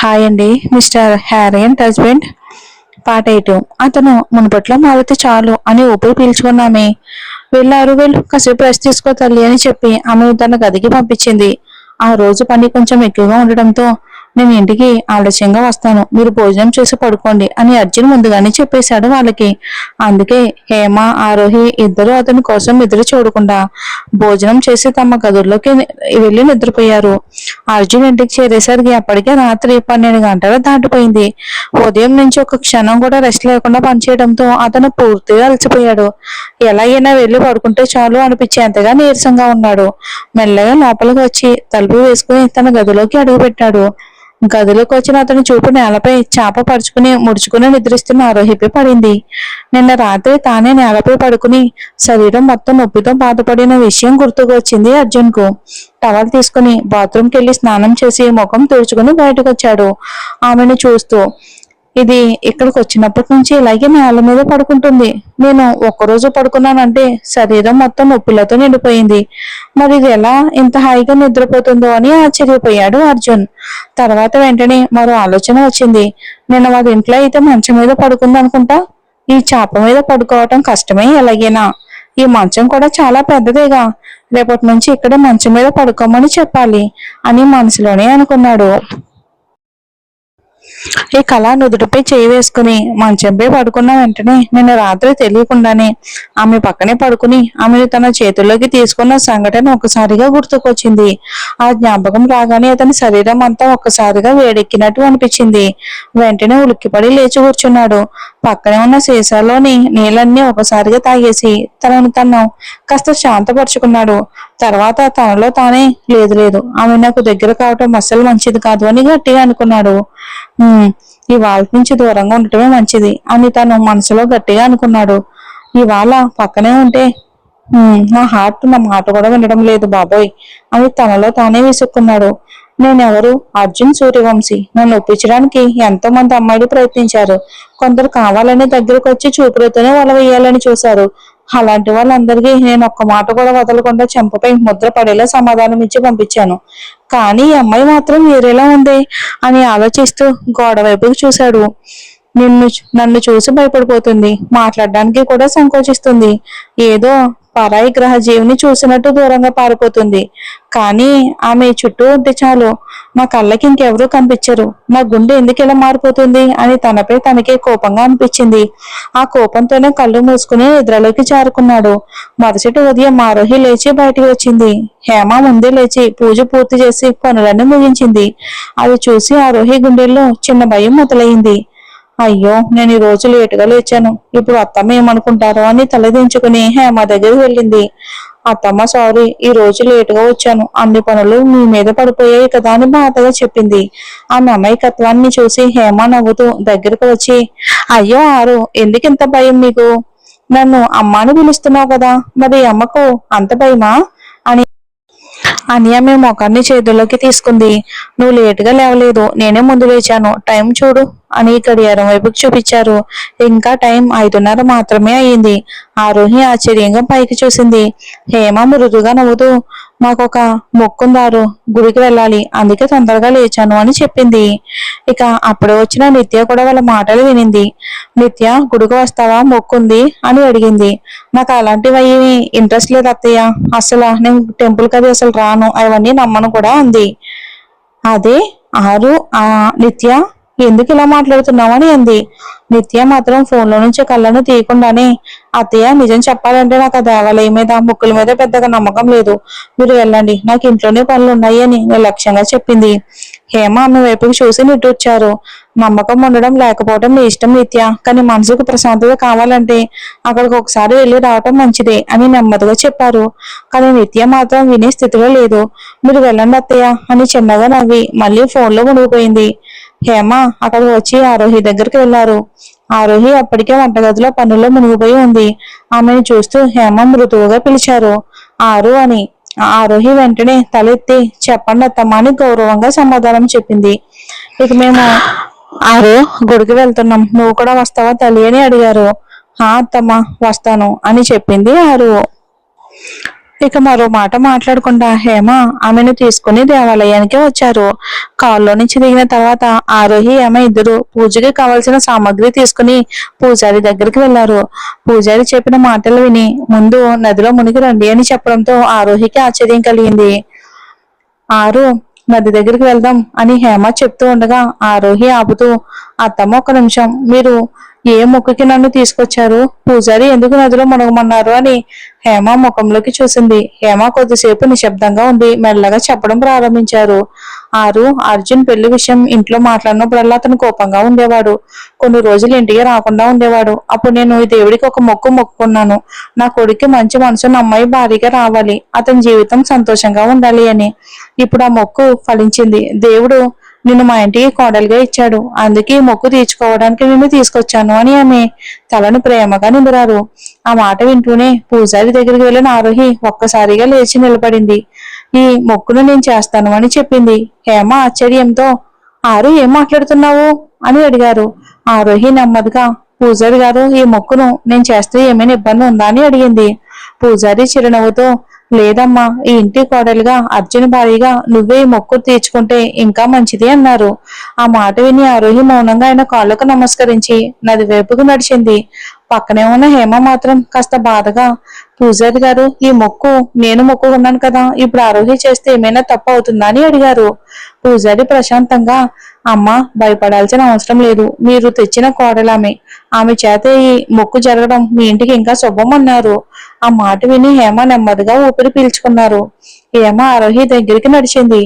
Hi అండి. Mister Harry and husband part 8. అతను మునుపట్లో మారితే చాలు అని ఊపిరి పీల్చుకున్నామే. వెళ్ళారు, వెళ్ళు, కాసేపు రెస్ట్ తీసుకో తల్లి అని చెప్పి ఆమె తన గదికి పంపించింది. ఆ రోజు పని కొంచెం ఎక్కువగా ఉండడంతో నేను ఇంటికి ఆలస్యంగా వస్తాను, మీరు భోజనం చేసి పడుకోండి అని అర్జున్ ముందుగానే చెప్పేశాడు వాళ్ళకి. అందుకే హేమ, ఆరోహి ఇద్దరు అతని కోసం ఎదురు చూడకుండా భోజనం చేసి తమ గదుల్లోకి వెళ్లి నిద్రపోయారు. అర్జున్ ఇంటికి చేరేసరికి అప్పటికే రాత్రి 12 గంటలు దాటిపోయింది. ఉదయం నుంచి ఒక క్షణం కూడా రెస్ట్ లేకుండా పనిచేయడంతో అతను పూర్తిగా అలసిపోయాడు. ఎలాగైనా వెళ్లి పడుకుంటే చాలు అనిపించేంతగా నీరసంగా ఉన్నాడు. మెల్లగా లోపలికి వచ్చి తలుపు వేసుకుని తన గదిలోకి అడుగుపెట్టాడు. గదిలోకి వచ్చిన అతని చూపు నేలపై చాప పరుచుకుని ముడుచుకుని నిద్రిస్తున్న ఆరోహిపై పడింది. నిన్న రాత్రి తానే నేలపై పడుకుని శరీరం మొత్తం నొప్పితో బాధపడిన విషయం గుర్తుకు వచ్చింది అర్జున్ కు. టవల్ తీసుకుని బాత్రూంకి వెళ్లి స్నానం చేసి ముఖం తుడుచుకుని బయటకు వచ్చాడు ఆమెను చూస్తూ. ఇది ఇక్కడికి వచ్చినప్పటి నుంచి ఇలాగే నేల మీద పడుకుంటుంది. నేను ఒక్కరోజు పడుకున్నానంటే శరీరం మొత్తం నొప్పులతో నిండిపోయింది. మరి ఇది ఎలా ఇంత హాయిగా నిద్రపోతుందో అని ఆశ్చర్యపోయాడు అర్జున్. తర్వాత వెంటనే మరో ఆలోచన వచ్చింది. నిన్న వారి ఇంట్లో అయితే మంచం మీద పడుకుంది అనుకుంటా. ఈ చాప మీద పడుకోవటం కష్టమే ఎలాగైనా. ఈ మంచం కూడా చాలా పెద్దదేగా. రేపటి నుంచి ఇక్కడే మంచం మీద పడుకోమని చెప్పాలి అని మనసులోనే అనుకున్నాడు. ఈ కళ నుదుటిపై చేయి వేసుకుని మంచంపై పడుకున్న వెంటనే నిన్న రాత్రి తెలియకుండానే ఆమె పక్కనే పడుకుని ఆమెను తన చేతుల్లోకి తీసుకున్న సంఘటన ఒకసారిగా గుర్తుకొచ్చింది. ఆ జ్ఞాపకం రాగానే అతని శరీరం అంతా ఒక్కసారిగా వేడెక్కినట్టు అనిపించింది. వెంటనే ఉలిక్కిపడి లేచి కూర్చున్నాడు. పక్కనే ఉన్న సీసాలోని నీళ్ళన్నీ ఒకసారిగా తాగేసి తనను తను కాస్త శాంతపరుచుకున్నాడు. తర్వాత తనలో తానే లేదు లేదు, ఆమె నాకు దగ్గర కావటం అస్సలు మంచిది కాదు అని గట్టిగా అనుకున్నాడు. ఇవాళ నుంచి దూరంగా ఉండటమే మంచిది అని తను మనసులో గట్టిగా అనుకున్నాడు. ఇవాళ పక్కనే ఉంటే నా హార్ట్ నా మాట కూడా వినడం లేదు బాబోయ్ అని తనలో తానే విసుక్కున్నాడు. నేనెవరు? అర్జున్ సూర్యవంశీ. నన్ను ఒప్పించడానికి ఎంతో మంది అమ్మాయిలు ప్రయత్నించారు. కొందరు కావాలని దగ్గరకు వచ్చి చూపులతోనే వల వేయాలని చూశారు. అలాంటి వాళ్ళందరికీ నేను ఒక్క మాట కూడా వదలకుండా చెంపపై ముద్ర పడేలా సమాధానం ఇచ్చి పంపించాను. కానీ ఈ అమ్మాయి మాత్రం వేరేలా ఉంది అని ఆలోచిస్తూ గోడ వైపుకి చూశాడు. నన్ను చూసి భయపడిపోతుంది, మాట్లాడడానికి కూడా సంకోచిస్తుంది. ఏదో పరాయి గ్రహ జీవిని చూసినట్టు దూరంగా పారిపోతుంది. కానీ ఆమె చుట్టూ ఉంటే చాలు నా కళ్ళకి ఇంకెవరూ కనిపించరు. నా గుండె ఎందుకు ఇలా మారిపోతుంది అని తనపై తనకే కోపంగా అనిపించింది. ఆ కోపంతోనే కళ్ళు మూసుకుని నిద్రలోకి జారుకున్నాడు. మరుసటి ఉదయం ఆరోహి లేచి బయటికి వచ్చింది. హేమ ముందే లేచి పూజ పూర్తి చేసి పనులన్నీ ముగించింది. అది చూసి ఆరోహి గుండెల్లో చిన్న భయం మొదలైంది. అయ్యో, నేను ఈ రోజు లేటుగా లేచాను, ఇప్పుడు అత్తమ్మ ఏమనుకుంటారో అని తలదించుకుని హేమ దగ్గరికి వెళ్ళింది. అత్తమ్మ సారీ, ఈ రోజు లేటుగా వచ్చాను, అన్ని పనులు మీ మీద పడిపోయాయి కదా అని బాధగా చెప్పింది. ఆమె అమాయకత్వాన్ని చూసి హేమ నవ్వుతూ దగ్గరకు వచ్చి, అయ్యో ఆరు, ఎందుకు ఇంత భయం మీకు? నన్ను అమ్మాని పిలుస్తున్నావు కదా, మరి అమ్మకు అంత భయమా అని ఆమె మొఖాన్ని చేతుల్లోకి తీసుకుంది. నువ్వు లేటుగా లేవలేదు, నేనే ముందు లేచాను. టైం చూడు అని గడియారం వైపుకి చూపించారు. ఇంకా టైం 5:30 మాత్రమే అయింది. ఆరోహి ఆశ్చర్యంగా పైకి చూసింది. హేమ మృదుగా నవ్వుతూ, మాకొక మొక్కుందారు, గుడికి వెళ్ళాలి, అందుకే తొందరగా లేచాను అని చెప్పింది. ఇక అప్పుడే వచ్చిన నిత్య కూడా వాళ్ళ మాటలు వినింది. నిత్య, గుడికి వస్తావా, మొక్కుంది అని అడిగింది. నాకు అలాంటివి అవి ఇంట్రెస్ట్ లేదు అత్తయ్య, అసలు నేను టెంపుల్ కది అసలు రాను, అవన్నీ నమ్మను కూడా అంది. అదే ఆరు, నిత్య ఎందుకు ఇలా మాట్లాడుతున్నావు అని అంది. నిత్య మాత్రం ఫోన్లో నుంచి కళ్ళను తీయకుండానే, అత్తయ్య నిజం చెప్పాలంటే నాకు ఆ దేవాలయం మీద ముక్కుల మీద పెద్దగా నమ్మకం లేదు, మీరు వెళ్ళండి, నాకు ఇంట్లోనే పనులు ఉన్నాయి అని నిర్లక్ష్యంగా చెప్పింది. హేమ ఆమె వైపుకి చూసి నిట్టూర్చారు. నమ్మకం ఉండడం లేకపోవడం మీ ఇష్టం నిత్య, కానీ మనసుకు ప్రశాంతత కావాలంటే అక్కడికి ఒకసారి వెళ్ళి రావటం మంచిదే అని నెమ్మదిగా చెప్పారు. కానీ నిత్య మాత్రం వినే స్థితిలో లేదు. మీరు వెళ్ళండి అత్తయ్య అని చిన్నగా నవ్వి మళ్ళీ ఫోన్లో మునిగిపోయింది. హేమ అక్కడికి వచ్చి ఆరోహి దగ్గరికి వెళ్లారు. ఆరోహి అప్పటికే వంటగదిలో పనుల్లో మునిగిపోయి ఉంది. ఆమెను చూస్తూ హేమ మృదువుగా పిలిచారు, ఆరు అని. ఆరోహి వెంటనే తలెత్తి చెప్పండి అత్తమ్మ అని గౌరవంగా సమాధానం చెప్పింది. ఇక మేము ఆరు గుడికి వెళ్తున్నాం, నువ్వు కూడా వస్తావా తల్లి అని అడిగారు. అత్తమ్మ వస్తాను అని చెప్పింది ఆరు. ఇక మరో మాట మాట్లాడకుండా హేమ ఆమెను తీసుకుని దేవాలయానికి వచ్చారు. కారులో నుంచి దిగిన తర్వాత ఆరోహి హేమ ఇద్దరు పూజకి కావలసిన సామాగ్రి తీసుకుని పూజారి దగ్గరికి వెళ్లారు. పూజారి చెప్పిన మాటలు విని ముందు నదిలో మునిగి రండి అని చెప్పడంతో ఆరోహికి ఆశ్చర్యం కలిగింది. ఆరు నది దగ్గరికి వెళ్దాం అని హేమ చెప్తూ ఉండగా ఆరోహి ఆపుతూ, అత్తమ్మ ఒక నిమిషం, మీరు ఏ మొక్కుకి నన్ను తీసుకొచ్చారు? పూజారి ఎందుకు నదిలో మునగమన్నారు అని హేమ ముఖంలోకి చూసింది. హేమ కొద్దిసేపు నిశ్శబ్దంగా ఉండి మెల్లగా చెప్పడం ప్రారంభించారు. అర్జున్ పెళ్లి విషయం ఇంట్లో మాట్లాడినప్పుడల్లా అతను కోపంగా ఉండేవాడు. కొన్ని రోజులు ఇంటికి రాకుండా ఉండేవాడు. అప్పుడు నేను ఈ దేవుడికి ఒక మొక్కుకున్నాను. నా కొడుక్కి మంచి మనసున్న అమ్మాయి భారీగా రావాలి, అతని జీవితం సంతోషంగా ఉండాలి అని. ఇప్పుడు ఆ మొక్కు ఫలించింది. దేవుడు నిన్ను మా ఇంటికి కోడలుగా ఇచ్చాడు, అందుకే ఈ మొక్కు తీర్చుకోవడానికి నిన్ను తీసుకొచ్చాను అని ఆమె తలను ప్రేమగా నిమిరారు. ఆ మాట వింటూనే పూజారి దగ్గరికి వెళ్ళిన ఆరోహి ఒక్కసారిగా లేచి నిలబడింది. ఈ మొక్కును నేను చేస్తాను అని చెప్పింది. హేమ ఆశ్చర్యంతో, ఏం మాట్లాడుతున్నావు అని అడిగారు. ఆరోహి నెమ్మదిగా, పూజారి గారు, ఈ మొక్కును నేను చేస్తే ఏమైనా ఇబ్బంది ఉందా అని అడిగింది. పూజారి చిరునవ్వుతో, లేదమ్మా, ఈ ఇంటి కోడలుగా అర్జున్ భారీగా నువ్వే ఈ మొక్కు తీర్చుకుంటే ఇంకా మంచిది అన్నారు. ఆ మాట విని ఆరోహి మౌనంగా ఆయన కాళ్ళకు నమస్కరించి నది వైపుకు నడిచింది. పక్కనే ఉన్న హేమ మాత్రం కాస్త బాధగా, పూజారి గారు, ఈ మొక్కు నేను మొక్కుకున్నాను కదా, ఇప్పుడు ఆరోహి చేస్తే ఏమైనా తప్పు అవుతుందా అని అడిగారు. పూజారి ప్రశాంతంగా, అమ్మ, భయపడాల్సిన అవసరం లేదు, మీరు తెచ్చిన కోడలామె, ఆమె చేత ఈ మొక్కు జరగడం మీ ఇంటికి ఇంకా శుభం అన్నారు. ఆ మాట విని హేమ నెమ్మదిగా ఊపిరి పీల్చుకున్నారు. హేమ ఆరోహి దగ్గరికి నడిచింది.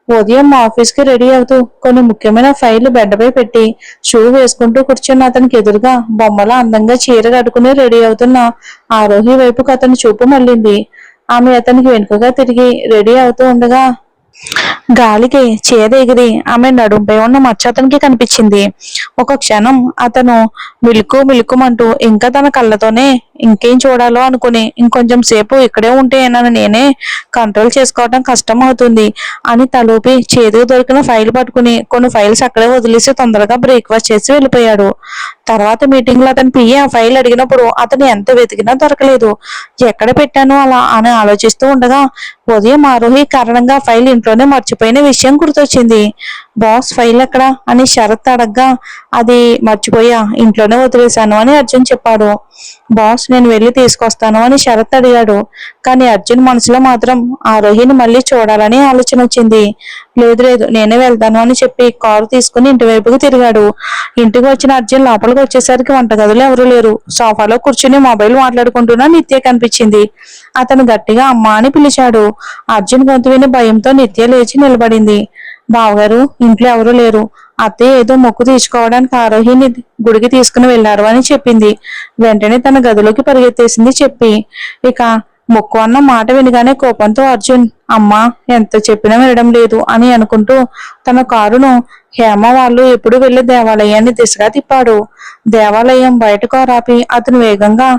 ఉదయం ఆఫీస్ కి రెడీ అవుతూ కొన్ని ముఖ్యమైన ఫైళ్లు బెడ్డపై పెట్టి షూ వేసుకుంటూ కూర్చున్న అతనికి ఎదురుగా బొమ్మలా అందంగా చీర కట్టుకుని రెడీ అవుతున్న ఆరోహి వైపుకు అతని చూపు మళ్ళింది. ఆమె అతనికి వెనుకగా తిరిగి రెడీ అవుతూ ఉండగా గాలికి చీర ఎగిరి ఆమె నడుంపై ఉన్న మచ్చ అతనికి కనిపించింది. ఒక క్షణం అతను మిలుకుమంటూ ఇంకా తన కళ్ళతోనే ఇంకేం చూడాలో అనుకుని ఇంకొంచెం సేపు ఇక్కడే ఉంటే నన్ను నేనే కంట్రోల్ చేసుకోవడం కష్టం అవుతుంది అని తలూపి చేతికి దొరికిన ఫైల్ పట్టుకుని కొన్ని ఫైల్స్ అక్కడే వదిలేసి తొందరగా బ్రేక్ఫాస్ట్ చేసి వెళ్ళిపోయాడు. తర్వాత మీటింగ్ లో అతను పియ్యి ఆ ఫైల్ అడిగినప్పుడు అతను ఎంత వెతికినా దొరకలేదు. ఎక్కడ పెట్టాను అలా అని ఆలోచిస్తూ ఉండగా ఉదయం ఆరోహి కారణంగా ఫైల్ ఇంట్లోనే మర్చిపోయిన విషయం గుర్తొచ్చింది. బాస్, ఫైల్ ఎక్కడా అని శరత్ అడగ్గా, అది మర్చిపోయా, ఇంట్లోనే వదిలేశాను అని అర్జున్ చెప్పాడు. బాస్, నేను వెళ్ళి తీసుకొస్తాను అని శరత్ అడిగాడు. కానీ అర్జున్ మనసులో మాత్రం ఆరోహిని మళ్ళీ చూడాలని ఆలోచన వచ్చింది. లేదు, నేనే వెళ్తాను అని చెప్పి కారు తీసుకుని ఇంటి వైపుకు తిరిగాడు. ఇంటికి వచ్చిన అర్జున్ లోపలికి వచ్చేసరికి వంటగదిలో ఎవరూ లేరు. సోఫాలో కూర్చుని మొబైల్ మాట్లాడుకుంటున్నా నిత్య కనిపించింది. అతను గట్టిగా అమ్మా అని పిలిచాడు. అర్జున్ గొంతు విని భయంతో నిత్య లేచి నిలబడింది. బావగారు, ఇంట్లో ఎవరూ లేరు, అత్తయ్య ఏదో మొక్కు తీసుకోవడానికి ఆరోహిని గుడికి తీసుకుని వెళ్లారు అని చెప్పింది. వెంటనే తన గదిలోకి పరిగెత్తేసింది చెప్పి. ఇక మొక్కు అన్న మాట వినగానే కోపంతో అర్జున్, అమ్మా, ఎంత చెప్పినా వినడం లేదు అని అనుకుంటూ తన కారును హేమ వాళ్ళు ఎప్పుడు వెళ్లే దేవాలయాన్ని దిశగా తిప్పాడు. దేవాలయం బయట కారాపి అతను వేగంగా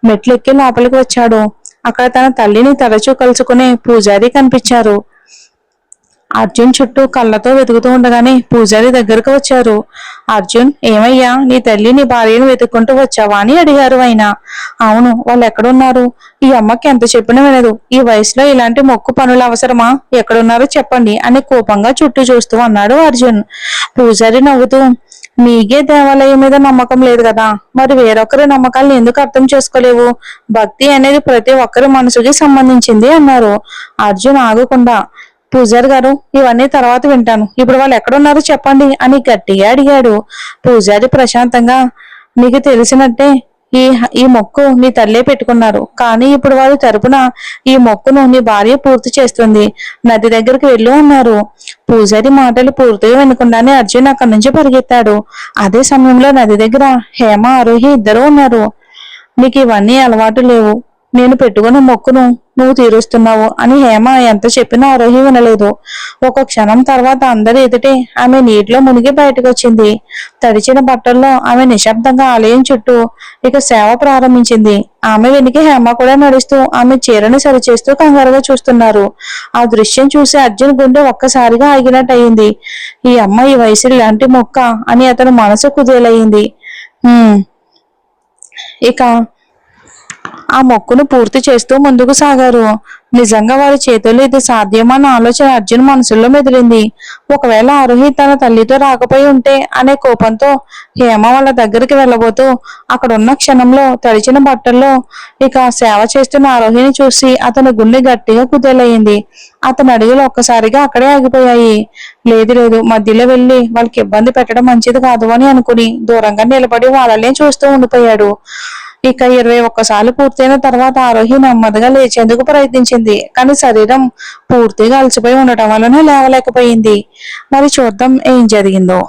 మెట్లెక్కి లోపలికి వచ్చాడు. అక్కడ తన తల్లిని తరచూ కలుసుకునే పూజారి కనిపించారు. అర్జున్ చుట్టూ కళ్ళతో వెతుకుతూ ఉండగానే పూజారి దగ్గరకు వచ్చారు. అర్జున్, ఏమయ్యా, నీ తల్లి నీ భార్యను వెతుక్కుంటూ వచ్చావా అని అడిగారు ఆయన. అవును, వాళ్ళు ఎక్కడున్నారు? ఈ అమ్మకి ఎంత చెప్పినా వినదు. ఈ వయసులో ఇలాంటి మొక్కు పనులు అవసరమా? ఎక్కడున్నారో చెప్పండి అని కోపంగా చుట్టూ చూస్తూ అన్నాడు అర్జున్. పూజారి నవ్వుతూ, మీకే దేవాలయం మీద నమ్మకం లేదు కదా, మరి వేరొకరి నమ్మకాలను ఎందుకు అర్థం చేసుకోలేవు? భక్తి అనేది ప్రతి ఒక్కరి మనసుకి సంబంధించింది అన్నారు. అర్జున్ ఆగకుండా, పూజారి గారు, ఇవన్నీ తర్వాత వింటాను, ఇప్పుడు వాళ్ళు ఎక్కడున్నారో చెప్పండి అని గట్టిగా అడిగాడు. పూజారి ప్రశాంతంగా, నీకు తెలిసినట్టే ఈ మొక్కు నీ తల్లే పెట్టుకున్నారు, కానీ ఇప్పుడు వారి తరపున ఈ మొక్కును నీ భార్య పూర్తి చేస్తుంది, నది దగ్గరికి వెళ్ళు అన్నారు. పూజారి మాటలు పూర్తిగా వినకుండానే అర్జున్ అక్కడి నుంచి పరిగెత్తాడు. అదే సమయంలో నది దగ్గర హేమ, ఆరోహి ఇద్దరు ఉన్నారు. నీకు ఇవన్నీ అలవాటు లేవు, నేను పెట్టుకున్న మొక్కును నువ్వు తీరుస్తున్నావు అని హేమ ఎంత చెప్పినా ఆరోహి వినలేదు. ఒక క్షణం తర్వాత అందరి ఎదుటే ఆమె నీటిలో మునిగి బయటకు వచ్చింది. తడిచిన బట్టల్లో ఆమె నిశ్శబ్దంగా ఆలయం చుట్టూ ఇక సేవ ప్రారంభించింది. ఆమె వెనుక హేమ కూడా నడుస్తూ ఆమె చీరను సరిచేస్తూ కంగారుగా చూస్తున్నారు. ఆ దృశ్యం చూసి అర్జున్ గుండె ఒక్కసారిగా ఆగినట్టు అయింది. ఈ అమ్మాయి వయసు ఇలాంటి మొక్క అని అతను మనసు కుదేలయ్యింది. ఇక ఆ మొక్కును పూర్తి చేస్తూ ముందుకు సాగారు. నిజంగా వారి చేతుల్లో ఇది సాధ్యమన్న ఆలోచన అర్జున్ మనసులో మెదిలింది. ఒకవేళ ఆరోహి తన తల్లితో రాకపోయి ఉంటే అనే కోపంతో హేమ వాళ్ళ దగ్గరికి వెళ్ళబోతూ అక్కడున్న క్షణంలో తడిచిన బట్టల్లో ఇక సేవ చేస్తున్న ఆరోహిని చూసి అతని గుండె గట్టిగా కుదేలయ్యింది. అతని అడుగులు ఒక్కసారిగా అక్కడే ఆగిపోయాయి. లేదు లేదు, మధ్యలో వెళ్ళి వాళ్ళకి ఇబ్బంది పెట్టడం మంచిది కాదు అని అనుకుని దూరంగా నిలబడి వాళ్ళనే చూస్తూ ఉండిపోయాడు. ఇక 21 సార్లు పూర్తయిన తర్వాత ఆరోహి నెమ్మదిగా లేచేందుకు ప్రయత్నించింది. కానీ శరీరం పూర్తిగా అలసిపోయి ఉండటం వలన లేవలేకపోయింది. మరి చూద్దాం ఏం జరిగిందో.